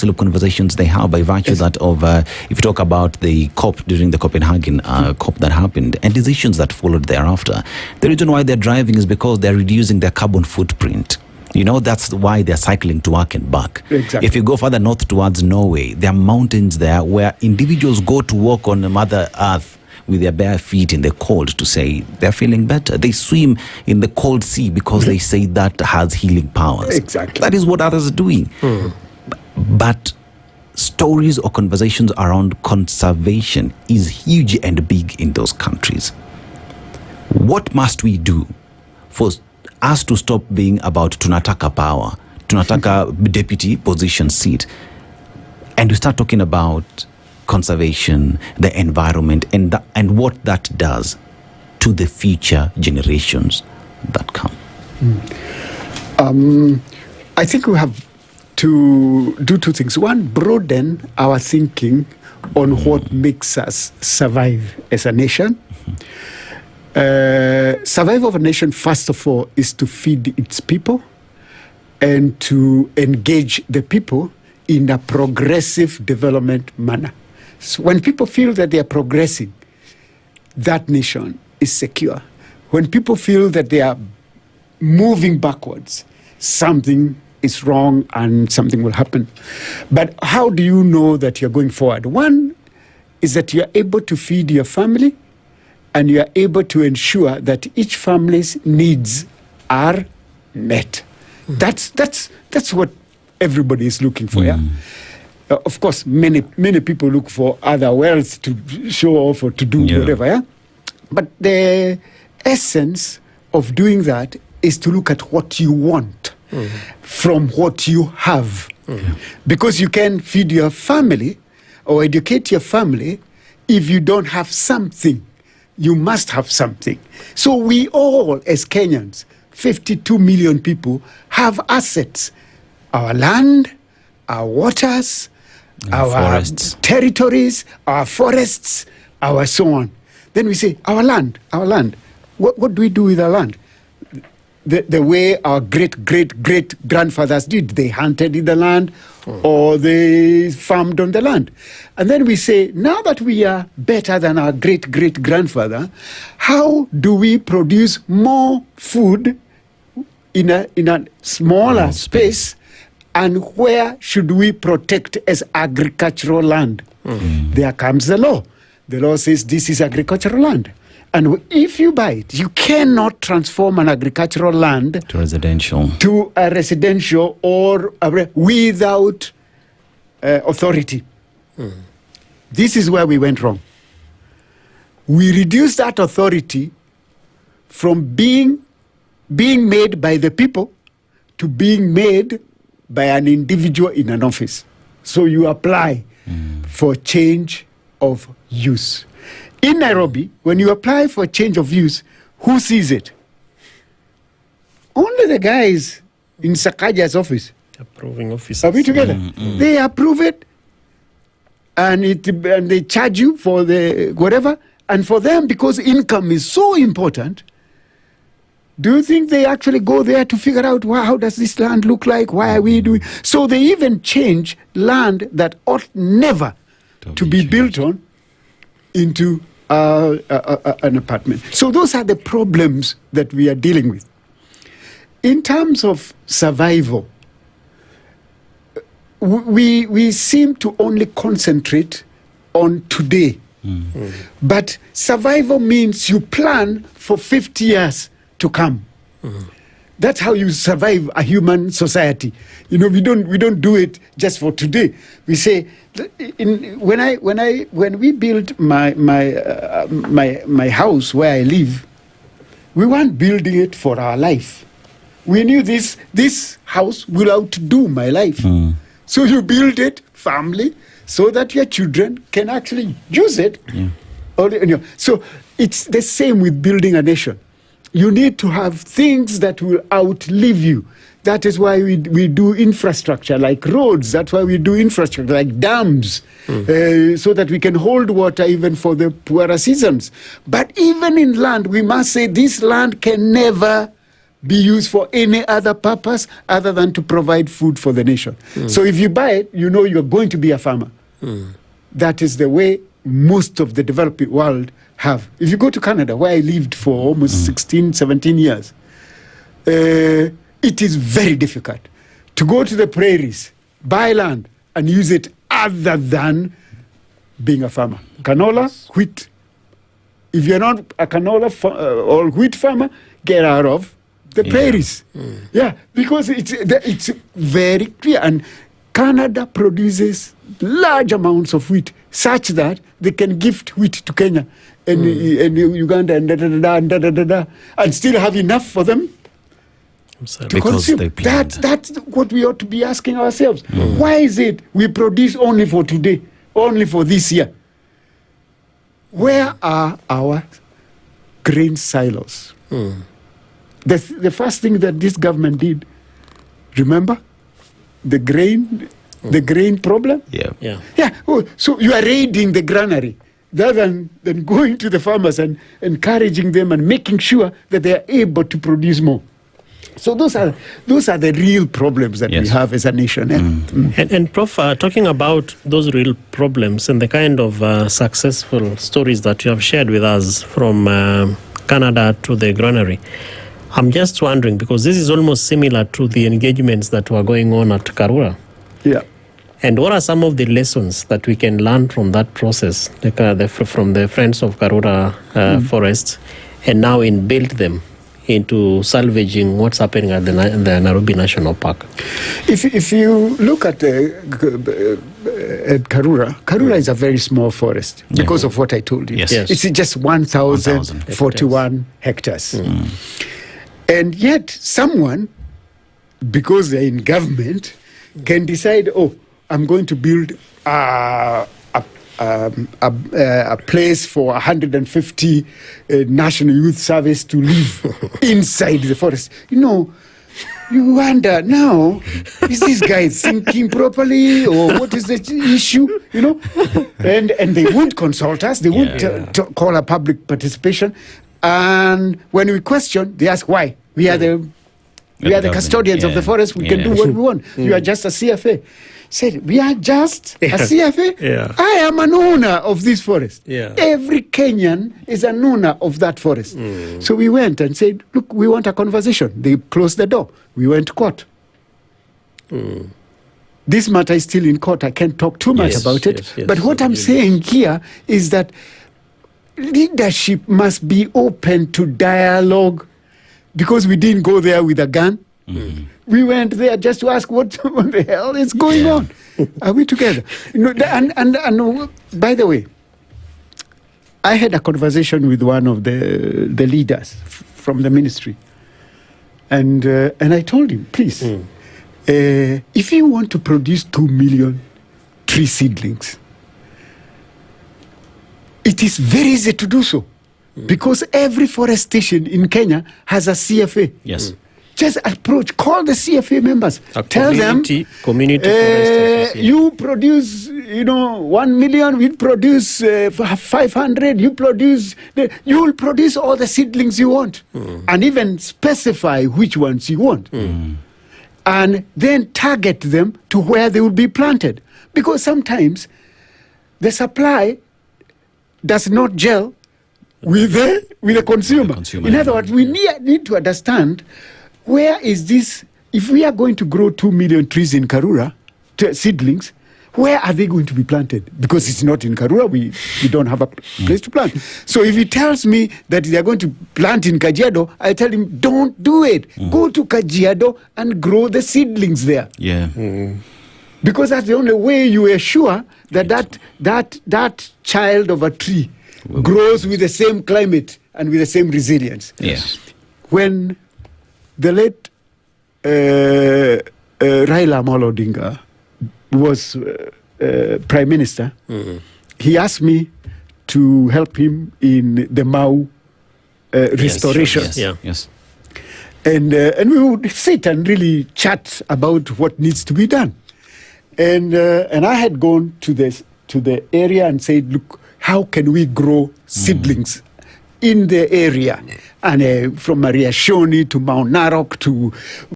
absolute conversations they have by virtue that of, if you talk about the COP during the Copenhagen COP that happened and decisions that followed thereafter, the reason why they're driving is because they're reducing their carbon footprint. You know, that's why they're cycling to work and back. Exactly. If you go further north towards Norway, there are mountains there where individuals go to walk on Mother Earth with their bare feet in the cold to say they're feeling better. They swim in the cold sea because they say that has healing powers. Exactly. That is what others are doing. But stories or conversations around conservation is huge and big in those countries. What must we do for us to stop being about tunataka power, tunataka deputy position seat, and to start talking about conservation, the environment, and what that does to the future generations that come? I think we have to do two things. One, broaden our thinking on what makes us survive as a nation. Survival of a nation, first of all, is to feed its people and to engage the people in a progressive development manner. So when people feel that they are progressing, that nation is secure. When people feel that they are moving backwards, something is wrong and something will happen. But how do you know that you're going forward? One is that you're able to feed your family, and you are able to ensure that each family's needs are met. That's what everybody is looking for. Yeah. Of course, many people look for other wealth to show off or to do whatever. Yeah. But the essence of doing that is to look at what you want from what you have, because you can feed your family or educate your family if you don't have something. You must have something. So we all, as Kenyans, 52 million people, have assets. Our land, our waters, our forests, territories, our forests, our so on. Then we say, our land. What do we do with our land? The way our great-great-great-grandfathers did. They hunted in the land or they farmed on the land. And then we say, now that we are better than our great-great-grandfather, how do we produce more food in a smaller space, and where should we protect as agricultural land? There comes the law. The law says this is agricultural land. And if you buy it, you cannot transform an agricultural land to residential or without authority. This is where we went wrong. We reduced that authority from being made by the people to being made by an individual in an office. So you apply for change of use. In Nairobi, when you apply for change of use, who sees it? Only the guys in Sakaja's office. Approving officers. Are we together? They approve it, and they charge you for the whatever. And for them, because income is so important, do you think they actually go there to figure out how does this land look like? Why are we doing? So they even change land that ought never to be built on into an apartment. So those are the problems that we are dealing with. In terms of survival, we seem to only concentrate on today. But survival means you plan for 50 years to come. That's how you survive a human society. You know, we don't do it just for today. We say, when we built my house where I live, we weren't building it for our life. We knew this house will outdo my life. So you build it, family, so that your children can actually use it. So it's the same with building a nation. You need to have things that will outlive you. That is why we do infrastructure like roads. That's why we do infrastructure like dams, so that we can hold water even for the poorer seasons. But even in land, we must say this land can never be used for any other purpose other than to provide food for the nation. So if you buy it, you know you're going to be a farmer. That is the way most of the developing world have. If you go to Canada, where I lived for almost 16, 17 years, it is very difficult to go to the prairies, buy land, and use it other than being a farmer. Canola, wheat. If you're not a canola or wheat farmer, get out of the prairies. Yeah, because it's very clear. And Canada produces large amounts of wheat, such that they can gift wheat to Kenya and Uganda and still have enough for them to because consume. they plant. That's what we ought to be asking ourselves. Why is it we produce only for today, only for this year? Where are our grain silos? The first thing that this government did, remember, the grain problem? Yeah. Oh, so you are raiding the granary rather than going to the farmers and encouraging them and making sure that they are able to produce more. So those are the real problems that we have as a nation. And Prof, talking about those real problems and the kind of successful stories that you have shared with us from Canada to the granary, I'm just wondering, because this is almost similar to the engagements that were going on at Karura. Yeah. And what are some of the lessons that we can learn from that process, from the Friends of Karura Forest, and now build them into salvaging what's happening at the Nairobi National Park? If you look at Karura is a very small forest because of what I told you. Yes. It's just 1,041 hectares. And yet someone, because they're in government, can decide, I'm going to build a place for 150 National Youth Service to live inside the forest. You wonder now, is this guy thinking properly, or what is the issue? And they won't consult us. They won't call a public participation. And when we question, they ask why. We are the custodians of the forest. We can do what we want. You are just a CFA. Said, we are just a CFA? I am an owner of this forest. Every Kenyan is an owner of that forest. So we went and said, look, we want a conversation. They closed the door. We went to court. This matter is still in court. I can't talk too much about it. But what I'm saying here is that leadership must be open to dialogue, because we didn't go there with a gun. We went there just to ask what the hell is going on. Are we together? And by the way, I had a conversation with one of the leaders from the ministry, and I told him, please, if you want to produce 2 million tree seedlings, it is very easy to do so, because every forest station in Kenya has a CFA. Yes. Just approach, call the CFA members, tell them, community you produce, 1 million, we produce 500, you will produce all the seedlings you want, and even specify which ones you want, and then target them to where they will be planted, because sometimes the supply does not gel with the consumer. In other words, we need to understand, where is this? If we are going to grow 2 million trees in Karura, seedlings, where are they going to be planted? Because it's not in Karura, we don't have a place to plant. So if he tells me that they are going to plant in Kajiado, I tell him, don't do it. Go to Kajiado and grow the seedlings there. Because that's the only way you are sure that child of a tree grows with the same climate and with the same resilience. When the late Raila Amolo Odinga was Prime Minister, he asked me to help him in the Mau restoration. Yes. And we would sit and really chat about what needs to be done. And I had gone to the area and said, look, how can we grow seedlings in the area, and from Maria Shoni to Mount Narok to